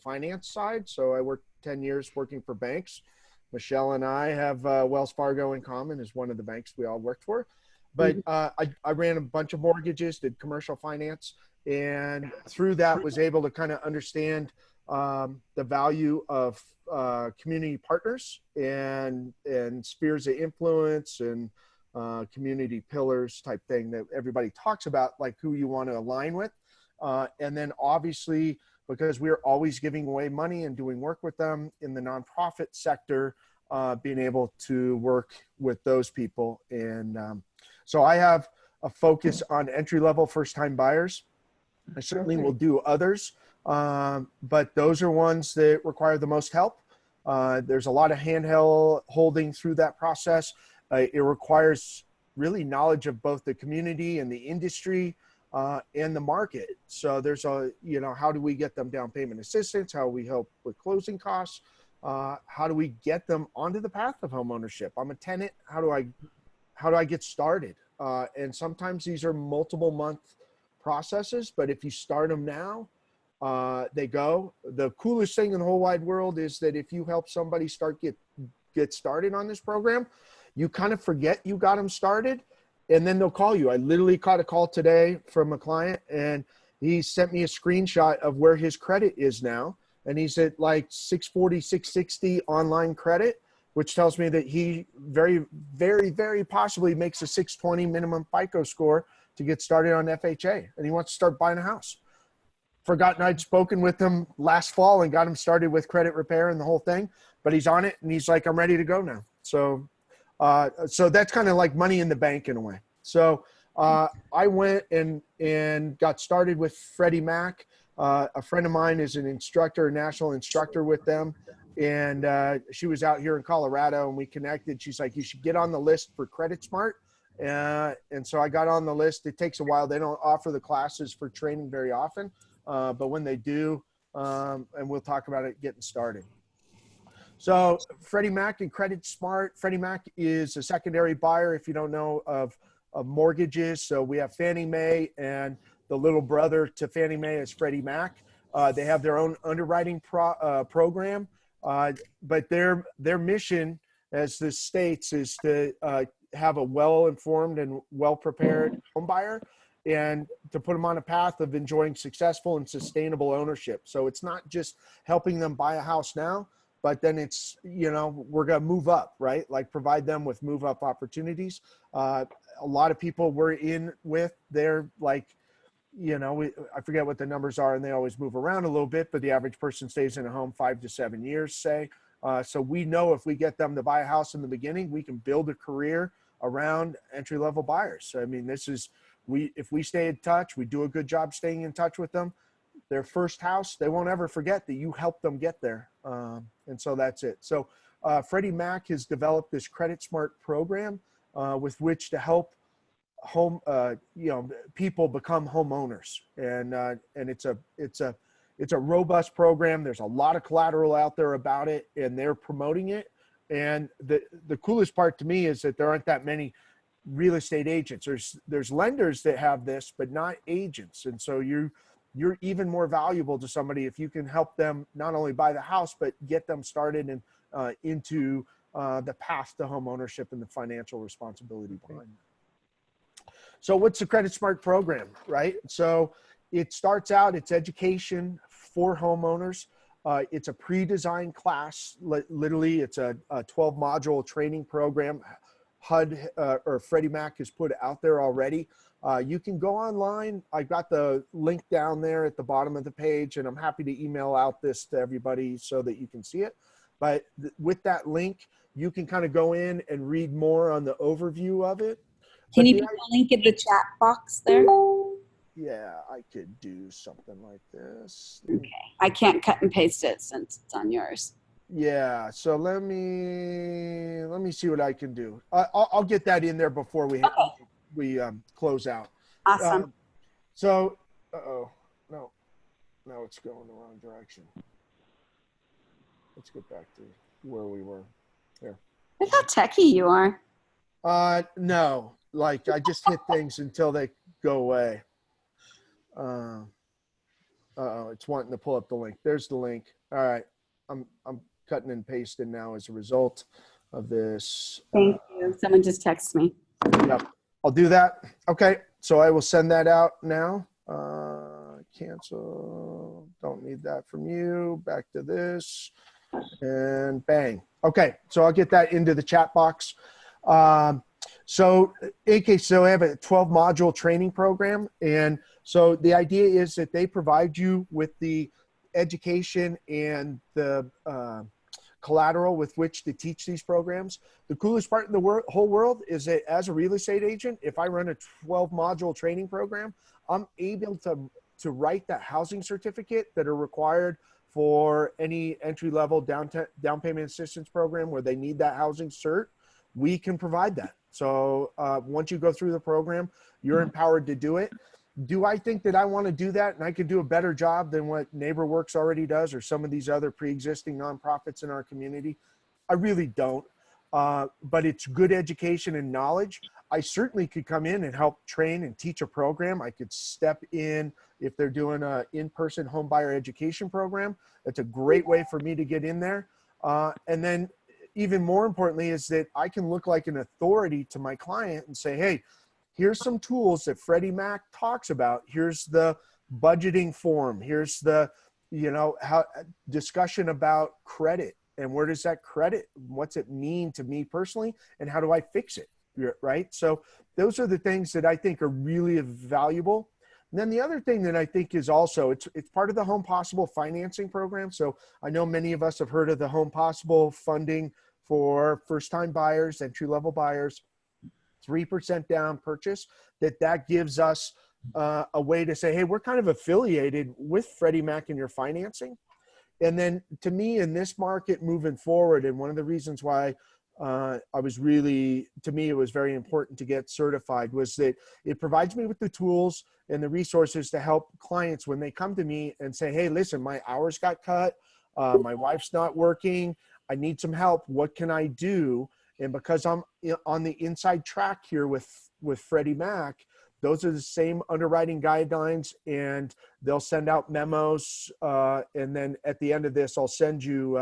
finance side. So I worked 10 years working for banks. Michele and I have Wells Fargo in common as one of the banks we all worked for. But I ran a bunch of mortgages, did commercial finance, and through that was able to kind of understand the value of community partners and spheres of influence and community pillars type thing that everybody talks about, like who you want to align with. And then obviously, because we're always giving away money and doing work with them in the nonprofit sector, being able to work with those people. And so I have a focus on entry-level first-time buyers. I certainly will do others, but those are ones that require the most help. There's a lot of handheld holding through that process. It requires really knowledge of both the community and the industry and the market. So there's how do we get them down payment assistance? How do we help with closing costs? How do we get them onto the path of homeownership? I'm a tenant. How do I get started? And sometimes these are multiple month processes, but if you start them now, they go. The coolest thing in the whole wide world is that if you help somebody get started on this program, you kind of forget you got them started, and then they'll call you. I literally caught a call today from a client, and he sent me a screenshot of where his credit is now. And he's at like 640, 660 online credit, which tells me that he very, very, very possibly makes a 620 minimum FICO score to get started on FHA. And he wants to start buying a house. Forgotten I'd spoken with him last fall and got him started with credit repair and the whole thing, but he's on it and he's like, I'm ready to go now. So that's kind of like money in the bank in a way. So I went and got started with Freddie Mac. A friend of mine is an instructor, a national instructor with them. And she was out here in Colorado and we connected. She's like, you should get on the list for CreditSmart. And so I got on the list. It takes a while. They don't offer the classes for training very often. But when they do, and we'll talk about it getting started. So Freddie Mac and CreditSmart. Freddie Mac is a secondary buyer, if you don't know, of mortgages. So we have Fannie Mae, and the little brother to Fannie Mae is Freddie Mac. They have their own underwriting program, but their mission, as this states, is to have a well-informed and well-prepared home buyer and to put them on a path of enjoying successful and sustainable ownership. So it's not just helping them buy a house now, but then it's, we're going to move up, right? Like provide them with move up opportunities. A lot of people we're in with, they're like, I forget what the numbers are and they always move around a little bit, but the average person stays in a home 5 to 7 years, say. So we know if we get them to buy a house in the beginning, we can build a career around entry-level buyers. So, I mean, if we stay in touch, we do a good job staying in touch with them, their first house, they won't ever forget that you helped them get there. And so that's it. So Freddie Mac has developed this CreditSmart program with which to help people become homeowners. And it's a robust program. There's a lot of collateral out there about it, and they're promoting it. And the coolest part to me is that there aren't that many real estate agents. There's lenders that have this, but not agents. And so you're even more valuable to somebody if you can help them not only buy the house, but get them started and into the path to home ownership and the financial responsibility behind it. So what's the CreditSmart program, right? So it starts out, it's education for homeowners. It's a pre-designed class. Literally, it's a 12-module training program. HUD or Freddie Mac has put out there already. You can go online. I got the link down there at the bottom of the page, and I'm happy to email out this to everybody so that you can see it. But with that link, you can kind of go in and read more on the overview of it. Can you put the link in the chat box there? Yeah, I could do something like this. Okay. I can't cut and paste it since it's on yours. Yeah, so let me see what I can do. I'll get that in there before we close out. Awesome. No, it's going the wrong direction. Let's get back to where we were. Here. Look how techie you are. No, like I just hit things until they go away. It's wanting to pull up the link. There's the link. All right. I'm cutting and pasting now as a result of this. Thank you. Someone just texted me. Yep. I'll do that. Okay. So I will send that out now. Cancel. Don't need that from you. Back to this. And bang. Okay. So I'll get that into the chat box. So AK, so I have a 12 module training program. And so the idea is that they provide you with the education and the collateral with which to teach these programs. The coolest part in the whole world is that as a real estate agent, if I run a 12 module training program, I'm able to write that housing certificate that are required for any entry-level down payment assistance program where they need that housing cert. We can provide that. So once you go through the program, you're empowered to do it. Do I think that I want to do that and I could do a better job than what NeighborWorks already does or some of these other pre-existing nonprofits in our community? I really don't. But it's good education and knowledge. I certainly could come in and help train and teach a program. I could step in if they're doing an in-person home buyer education program. That's a great way for me to get in there. And then even more importantly is that I can look like an authority to my client and say, hey, here's some tools that Freddie Mac talks about. Here's the budgeting form. Here's the, how discussion about credit and where does that credit, what's it mean to me personally, and how do I fix it, right? So those are the things that I think are really valuable. And then the other thing that I think is also, it's part of the Home Possible financing program. So I know many of us have heard of the Home Possible funding for first-time buyers, entry-level buyers, 3% down purchase, that gives us a way to say, hey, we're kind of affiliated with Freddie Mac in your financing. And then to me in this market moving forward, and one of the reasons why to me, it was very important to get certified was that it provides me with the tools and the resources to help clients when they come to me and say, hey, listen, my hours got cut. My wife's not working. I need some help. What can I do? And because I'm on the inside track here with Freddie Mac, those are the same underwriting guidelines, and they'll send out memos. And then at the end of this, I'll send you,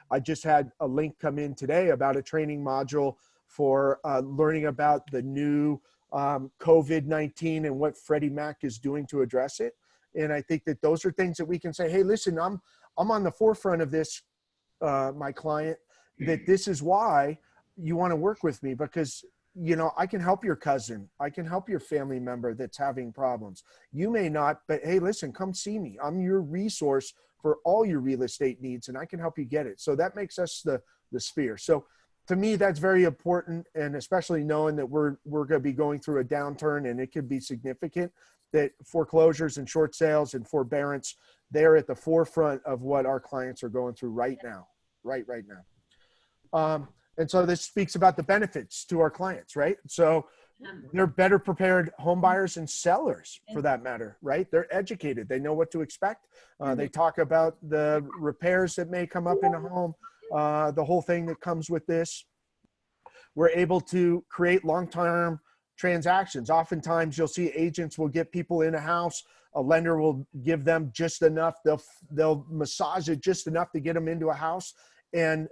I just had a link come in today about a training module for learning about the new COVID-19 and what Freddie Mac is doing to address it. And I think that those are things that we can say, hey, listen, I'm on the forefront of this, my client, that this is why you want to work with me, because I can help your cousin. I can help your family member that's having problems. You may not, but hey, listen, come see me. I'm your resource for all your real estate needs, and I can help you get it. So that makes us the sphere. So to me, that's very important. And especially knowing that we're going to be going through a downturn and it could be significant, that foreclosures and short sales and forbearance, they're at the forefront of what our clients are going through right now, right now. And so this speaks about the benefits to our clients, right? So they're better prepared home buyers and sellers for that matter, right? They're educated. They know what to expect. They talk about the repairs that may come up in a home, the whole thing that comes with this. We're able to create long-term transactions. Oftentimes you'll see agents will get people in a house. A lender will give them just enough. They'll massage it just enough to get them into a house. And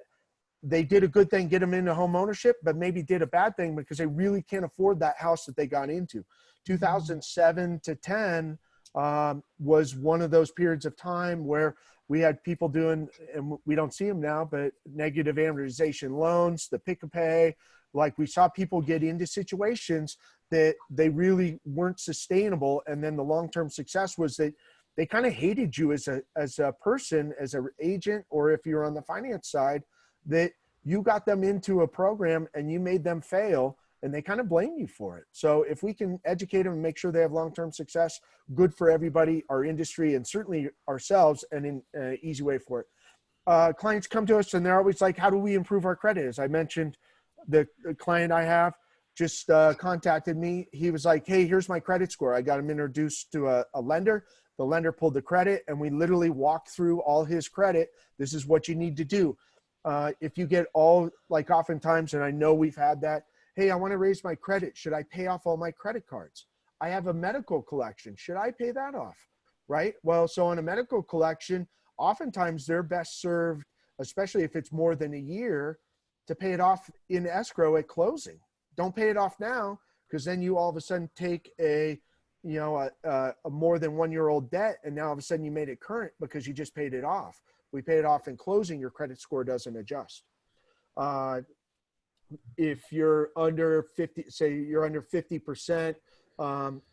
they did a good thing, get them into home ownership, but maybe did a bad thing because they really can't afford that house that they got into. 2007 to 10 was one of those periods of time where we had people doing, and we don't see them now, but negative amortization loans, the pick and pay. Like we saw people get into situations that they really weren't sustainable. And then the long-term success was that they kind of hated you as a person, as an agent, or if you're on the finance side, that you got them into a program and you made them fail and they kind of blame you for it. So if we can educate them and make sure they have long-term success, good for everybody, our industry, and certainly ourselves, and in an easy way for it. Clients come to us and they're always like, how do we improve our credit? As I mentioned, the client I have just contacted me. He was like, hey, here's my credit score. I got him introduced to a lender. The lender pulled the credit and we literally walked through all his credit. This is what you need to do. If you get like oftentimes, and I know we've had that, hey, I want to raise my credit. Should I pay off all my credit cards? I have a medical collection. Should I pay that off? right? Well, so on a medical collection, oftentimes they're best served, especially if it's more than a year, to pay it off in escrow at closing. Don't pay it off now, because then you all of a sudden take a more than 1 year old debt, and now all of a sudden you made it current because you just paid it off. We pay it off in closing, your credit score doesn't adjust. If you're under 50, say you're under 50%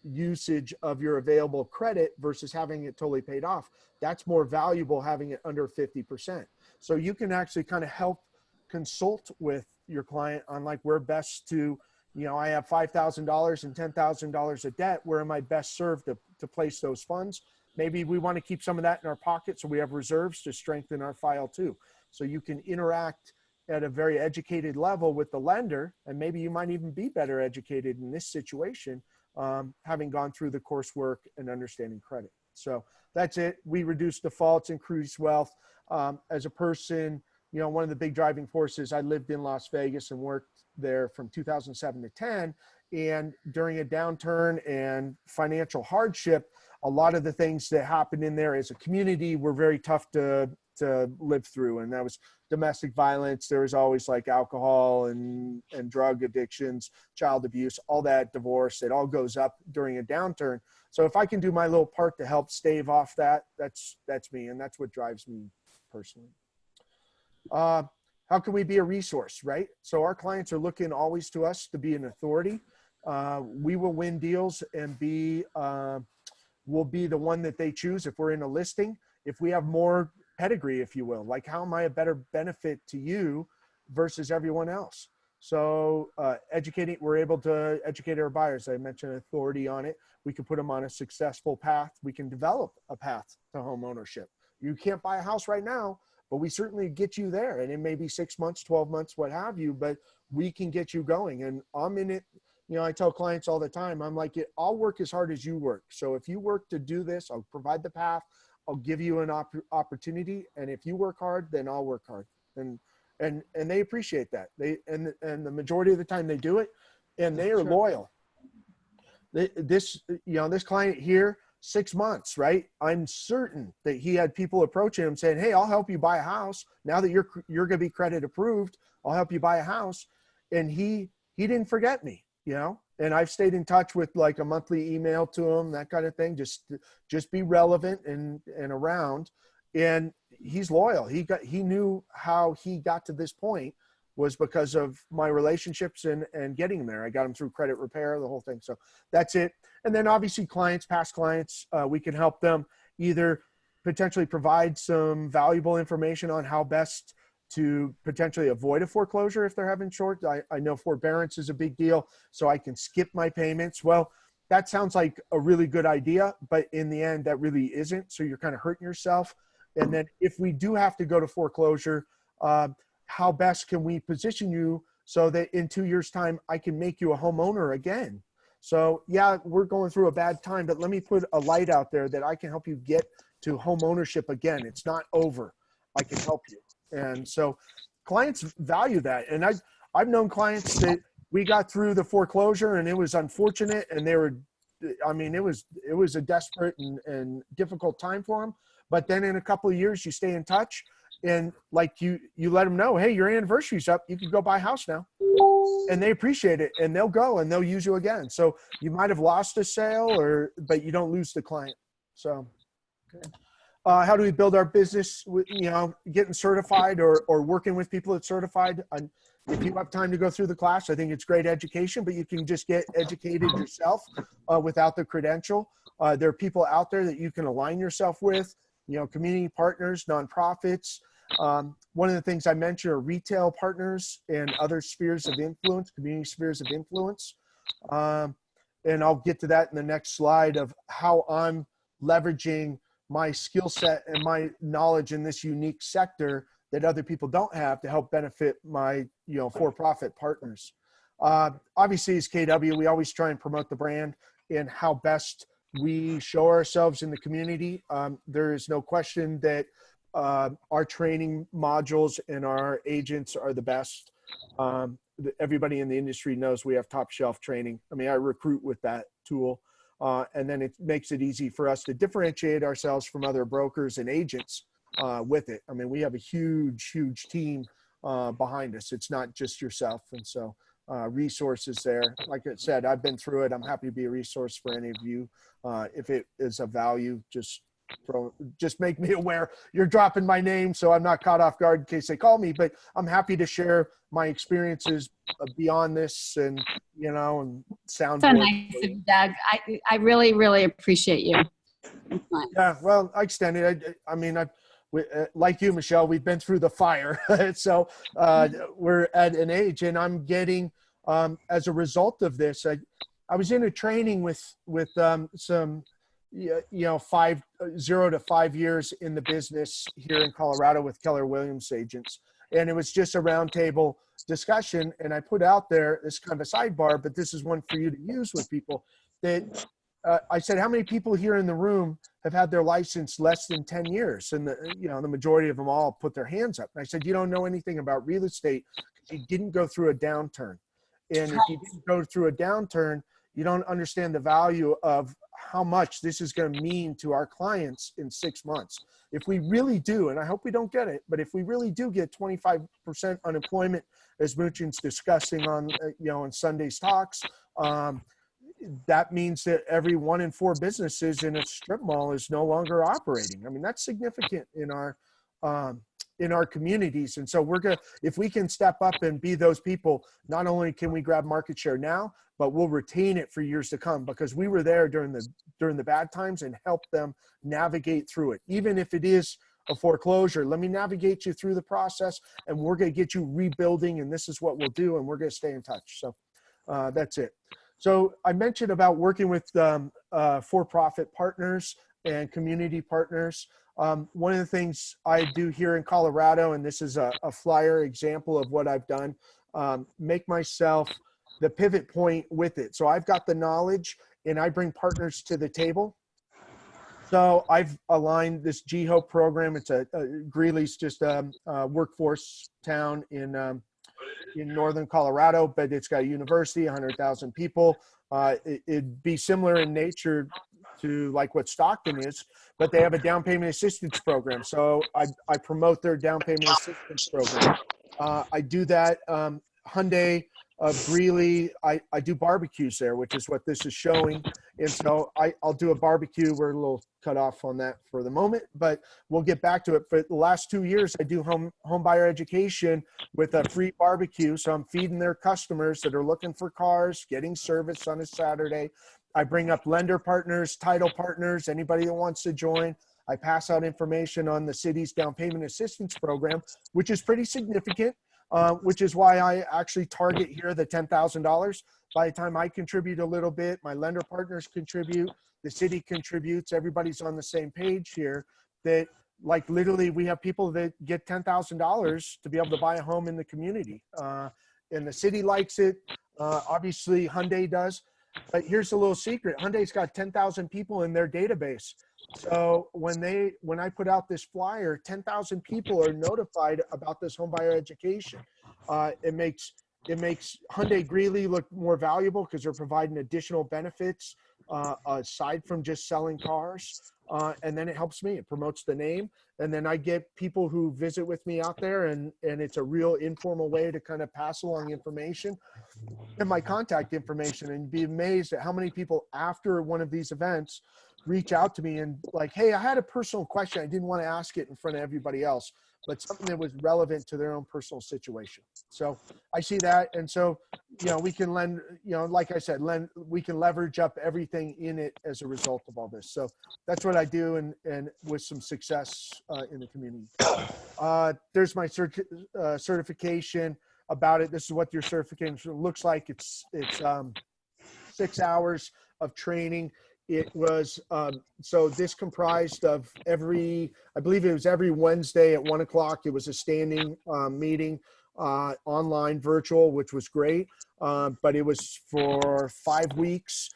usage of your available credit versus having it totally paid off, that's more valuable having it under 50%. So you can actually kind of help consult with your client on like where best to, I have $5,000 and $10,000 of debt. Where am I best served to place those funds? Maybe we want to keep some of that in our pocket so we have reserves to strengthen our file too. So you can interact at a very educated level with the lender, and maybe you might even be better educated in this situation, having gone through the coursework and understanding credit. So that's it. We reduce defaults, increase wealth. As a person, one of the big driving forces, I lived in Las Vegas and worked there from 2007 to 10. And during a downturn and financial hardship, a lot of the things that happened in there as a community were very tough to live through. And that was domestic violence. There was always like alcohol and drug addictions, child abuse, all that, divorce. It all goes up during a downturn. So if I can do my little part to help stave off that, that's me. And that's what drives me personally. How can we be a resource, right? So our clients are looking always to us to be an authority. We will win deals and we'll be the one that they choose if we're in a listing. If we have more pedigree, if you will, like how am I a better benefit to you versus everyone else? So we're able to educate our buyers. I mentioned authority on it. We can put them on a successful path. We can develop a path to home ownership. You can't buy a house right now, but we certainly get you there. And it may be 6 months, 12 months, what have you, but we can get you going. And I'm in it. I tell clients all the time, I'm like, I'll work as hard as you work. So if you work to do this, I'll provide the path. I'll give you an opportunity. And if you work hard, then I'll work hard. And they appreciate that. And the majority of the time they do it, and they are loyal. This client here, 6 months, right? I'm certain that he had people approaching him saying, hey, I'll help you buy a house. Now that you're going to be credit approved, I'll help you buy a house. And he didn't forget me, and I've stayed in touch with like a monthly email to him, that kind of thing. Just be relevant and around. And he's loyal. He knew how he got to this point was because of my relationships and getting him there. I got him through credit repair, the whole thing. So that's it. And then obviously past clients, we can help them either potentially provide some valuable information on how best to potentially avoid a foreclosure if they're having short. I know forbearance is a big deal, so I can skip my payments. Well, that sounds like a really good idea, but in the end, that really isn't. So you're kind of hurting yourself. And then if we do have to go to foreclosure, how best can we position you so that in 2 years' time, I can make you a homeowner again? So yeah, we're going through a bad time, but let me put a light out there that I can help you get to home ownership again. It's not over. I can help you. And so clients value that. And I've known clients that we got through the foreclosure and it was unfortunate, and it was a desperate and difficult time for them. But then in a couple of years, you stay in touch, and like you let them know, hey, your anniversary's up. You can go buy a house now. And they appreciate it, and they'll go and they'll use you again. So you might have lost a sale, but you don't lose the client. So, okay. How do we build our business? Getting certified or working with people that's certified. If you have time to go through the class, I think it's great education, but you can just get educated yourself without the credential. There are people out there that you can align yourself with, community partners, nonprofits. One of the things I mentioned are retail partners and other spheres of influence, community spheres of influence. And I'll get to that in the next slide of how I'm leveraging my skill set and my knowledge in this unique sector that other people don't have to help benefit my, for-profit partners. Obviously, as KW, we always try and promote the brand and how best we show ourselves in the community. There is no question that our training modules and our agents are the best. Everybody in the industry knows we have top shelf training. I mean, I recruit with that tool. And then it makes it easy for us to differentiate ourselves from other brokers and agents with it. I mean, we have a huge team behind us. It's not just yourself. And so resources there. Like I said, I've been through it. I'm happy to be a resource for any of you. If it is of value, just make me aware. You're dropping my name, so I'm not caught off guard in case they call me, but I'm happy to share my experiences beyond this and, and soundboard. So nice of you, Doug. I really appreciate you. Yeah, well, I extend it. Like you, Michele, we've been through the fire. So we're at an age, and I'm getting, as a result of this, I was in a training with some, 0 to 5 years in the business here in Colorado with Keller Williams agents. And it was just a roundtable discussion. And I put out there this kind of a sidebar, but this is one for you to use with people that I said, how many people here in the room have had their license less than 10 years? And the majority of them all put their hands up. And I said, you don't know anything about real estate because you didn't go through a downturn. And if you didn't go through a downturn, you don't understand the value of how much this is going to mean to our clients in 6 months. If we really do, and I hope we don't get it, but if we really do get 25% unemployment, as Muchin's discussing on, on Sunday's talks, that means that every 1 in 4 businesses in a strip mall is no longer operating. I mean, that's significant in our communities. And so if we can step up and be those people, not only can we grab market share now, but we'll retain it for years to come because we were there during the bad times and help them navigate through it. Even if it is a foreclosure, let me navigate you through the process and we're going to get you rebuilding, and this is what we'll do, and we're going to stay in touch. So that's it. So I mentioned about working with for-profit partners and community partners. One of the things I do here in Colorado, and this is a flyer example of what I've done, make myself the pivot point with it. So I've got the knowledge and I bring partners to the table. So I've aligned this GHOPE program. It's Greeley's just a workforce town in northern Colorado, but it's got a university, 100,000 people. It'd be similar in nature to like what Stockton is, but they have a down payment assistance program. So I promote their down payment assistance program. I do that. Hyundai of Greeley, I do barbecues there, which is what this is showing. And so I'll do a barbecue. We're a little cut off on that for the moment, but we'll get back to it. For the last 2 years, I do home buyer education with a free barbecue. So I'm feeding their customers that are looking for cars, getting service on a Saturday. I bring up lender partners, title partners, anybody that wants to join. I pass out information on the city's down payment assistance program, which is pretty significant, which is why I actually target here the $10,000. By the time I contribute a little bit, my lender partners contribute, the city contributes, everybody's on the same page here, that like literally we have people that get $10,000 to be able to buy a home in the community. And the city likes it. Obviously Hyundai does. But here's a little secret. Hyundai's got 10,000 people in their database. So when I put out this flyer, 10,000 people are notified about this homebuyer education. It makes Hyundai Greeley look more valuable because they're providing additional benefits aside from just selling cars. And then it helps me. It promotes the name. And then I get people who visit with me out there, and it's a real informal way to kind of pass along information and my contact information, and be amazed at how many people after one of these events reach out to me and like, hey, I had a personal question. I didn't want to ask it in front of everybody else, but something that was relevant to their own personal situation. So I see that. And so, we can lend, like I said, we can leverage up everything in it as a result of all this. So that's what I do, and with some success in the community. There's my certification about it. This is what your certification looks like. It's 6 hours of training. It was, so this comprised of I believe it was every Wednesday at 1 o'clock. It was a standing meeting, online, virtual, which was great. But it was for 5 weeks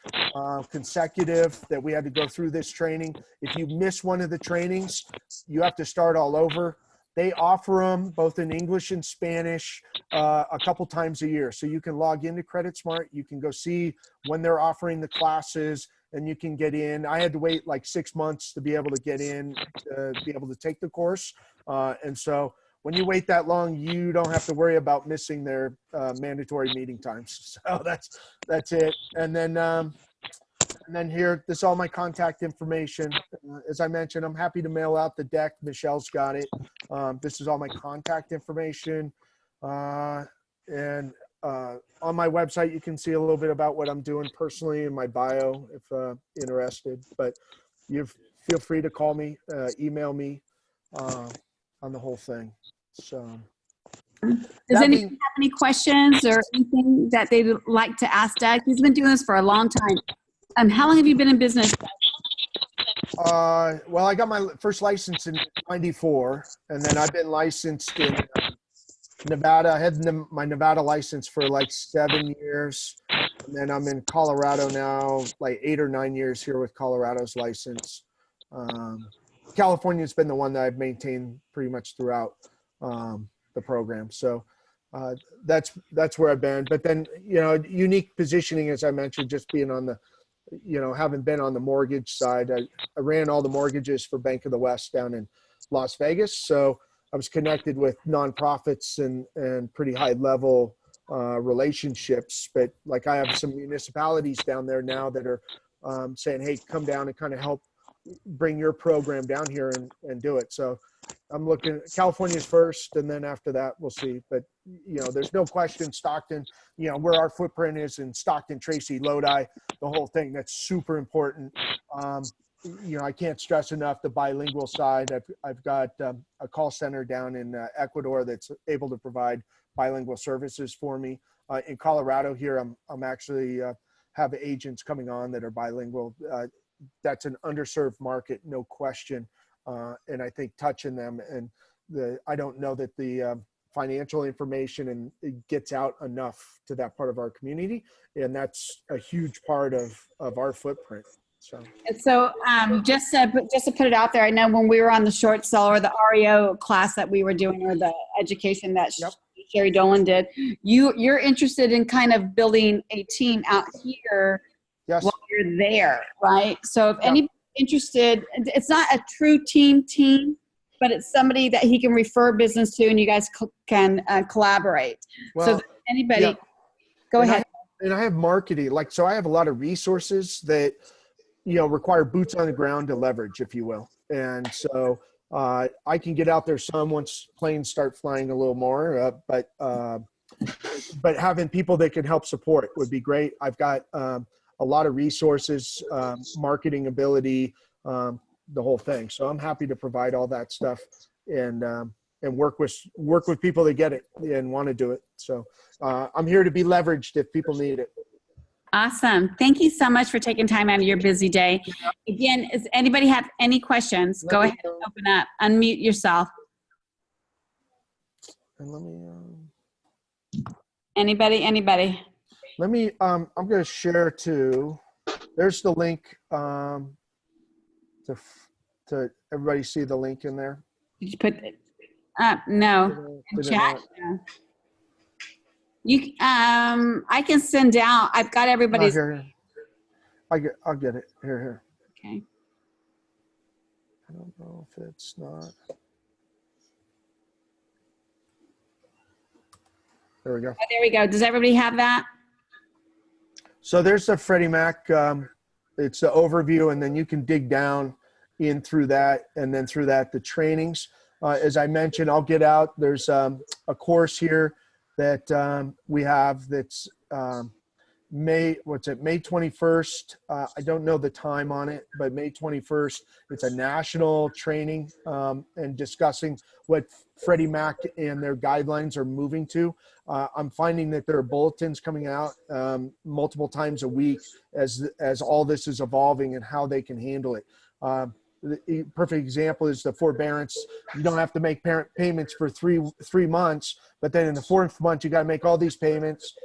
consecutive that we had to go through this training. If you miss one of the trainings, you have to start all over. They offer them both in English and Spanish a couple times a year. So you can log into CreditSmart. You can go see when they're offering the classes. and you can get in. I had to wait like 6 months to be able to get in, to be able to take the course. And so when you wait that long, you don't have to worry about missing their mandatory meeting times. So that's it. And then here, this is all my contact information. As I mentioned, I'm happy to mail out the deck. Michelle's got it. This is all my contact information. And on my website, you can see a little bit about what I'm doing personally in my bio if interested. But you feel free to call me, email me on the whole thing. So, does anyone have any questions or anything that they'd like to ask Doug? He's been doing this for a long time. How long have you been in business? Well, I got my first license in '94, and then I've been licensed in Nevada. I had my Nevada license for like 7 years, and then I'm in Colorado now, like 8 or 9 years here with Colorado's license. California's been the one that I've maintained pretty much throughout the program. So that's where I've been. But then, unique positioning, as I mentioned, just being on the, having been on the mortgage side, I ran all the mortgages for Bank of the West down in Las Vegas. So I was connected with nonprofits and pretty high level relationships. But like I have some municipalities down there now that are saying, hey, come down and kind of help bring your program down here and do it. So I'm looking, California's first, and then after that we'll see. But there's no question Stockton, where our footprint is in Stockton, Tracy, Lodi, the whole thing, that's super important. I can't stress enough the bilingual side. I've got a call center down in Ecuador that's able to provide bilingual services for me. In Colorado here, I'm actually have agents coming on that are bilingual. That's an underserved market, no question. And I think touching them, and I don't know that the financial information and it gets out enough to that part of our community. And that's a huge part of our footprint. So just to put it out there, I know when we were on the short seller, the REO class that we were doing, or the education that Sherry Dolan did, you're interested in kind of building a team out here while you're there, right? So if anybody's interested, it's not a true team, but it's somebody that he can refer business to, and you guys can collaborate. Well, so anybody, go ahead. And I have marketing, so I have a lot of resources that require boots on the ground to leverage, if you will. And so I can get out there some once planes start flying a little more, but having people that can help support would be great. I've got a lot of resources, marketing ability, the whole thing. So I'm happy to provide all that stuff and work with people that get it and want to do it. So I'm here to be leveraged if people need it. Awesome. Thank you so much for taking time out of your busy day. Again, does anybody have any questions? Go ahead and open up. Unmute yourself. And let me. Anybody. Let me. I'm going to share too. There's the link. To everybody see the link in there. Did you put it up? No. In chat. No. You, I can send out. I've got everybody's. Here. I'll get it. Here. Okay. I don't know if it's not. There we go. Oh, there we go. Does everybody have that? So there's the Freddie Mac. It's the overview, and then you can dig down in through that, and then through that, the trainings. As I mentioned, I'll get out. There's a course here that we have that's May 21st. I don't know the time on it, but May 21st, it's a national training and discussing what Freddie Mac and their guidelines are moving to. I'm finding that there are bulletins coming out multiple times a week as all this is evolving and how they can handle it. The perfect example is the forbearance. You don't have to make parent payments for three months, but then in the fourth month, you got to make all these payments.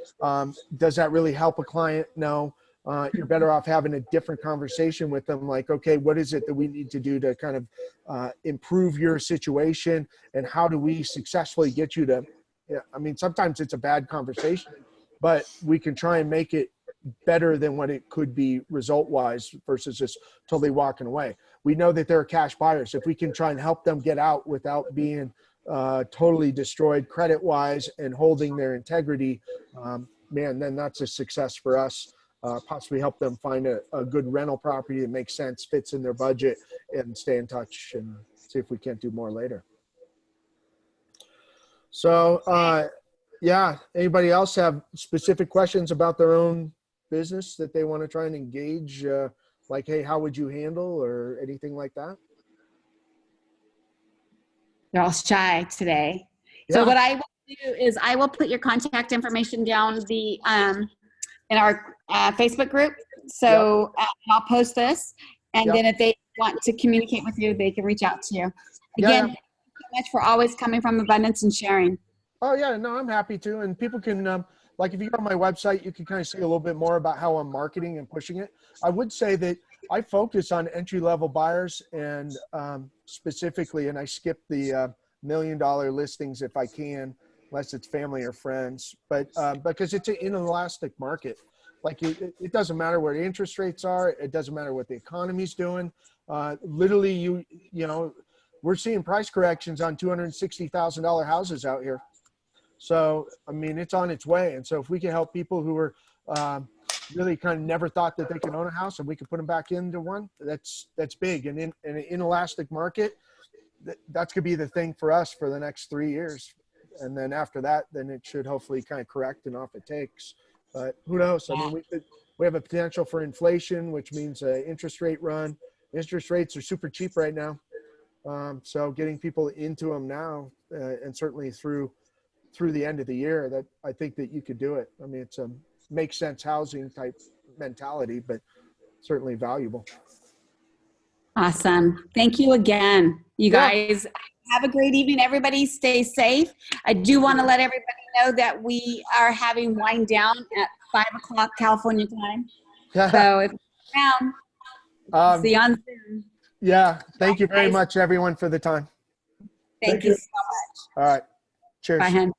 Does that really help a client? No. You're better off having a different conversation with them. Like, okay, what is it that we need to do to kind of improve your situation? And how do we successfully get you to, sometimes it's a bad conversation, but we can try and make it better than what it could be result-wise versus just totally walking away. We know that they're cash buyers. If we can try and help them get out without being totally destroyed credit-wise and holding their integrity, man, then that's a success for us. Possibly help them find a good rental property that makes sense, fits in their budget, and stay in touch and see if we can't do more later. So, yeah, anybody else have specific questions about their own business that they want to try and engage? Like, hey, how would you handle or anything like that? They're all shy today. Yeah. So what I will do is I will put your contact information down in our Facebook group. So I'll post this, and then if they want to communicate with you, they can reach out to you. Again, thank you so much for always coming from abundance and sharing. Oh yeah, no, I'm happy to. And people can, like if you go on my website, you can kind of see a little bit more about how I'm marketing and pushing it. I would say that I focus on entry-level buyers and specifically, and I skip the $1 million listings if I can, unless it's family or friends, but because it's an inelastic market. Like it doesn't matter where the interest rates are. It doesn't matter what the economy's doing. Literally, you know, we're seeing price corrections on $260,000 houses out here. So, I mean, it's on its way. And so if we can help people who are really kind of never thought that they could own a house and we can put them back into one, that's big. And in an inelastic market, that's going to be the thing for us for the next 3 years. And then after that, then it should hopefully kind of correct and off it takes. But who knows? I mean, we have a potential for inflation, which means interest rate run. Interest rates are super cheap right now. So getting people into them now and certainly through the end of the year, that I think that you could do it. I mean, it's a make sense housing type mentality, but certainly valuable. Awesome. Thank you again. You guys have a great evening. Everybody stay safe. I do want to let everybody know that we are having wind down at 5 o'clock California time. So if you're around, see you on Zoom. Yeah. Thank you very much, everyone, for the time. Thank you so much. All right. Cheers. Bye, hon.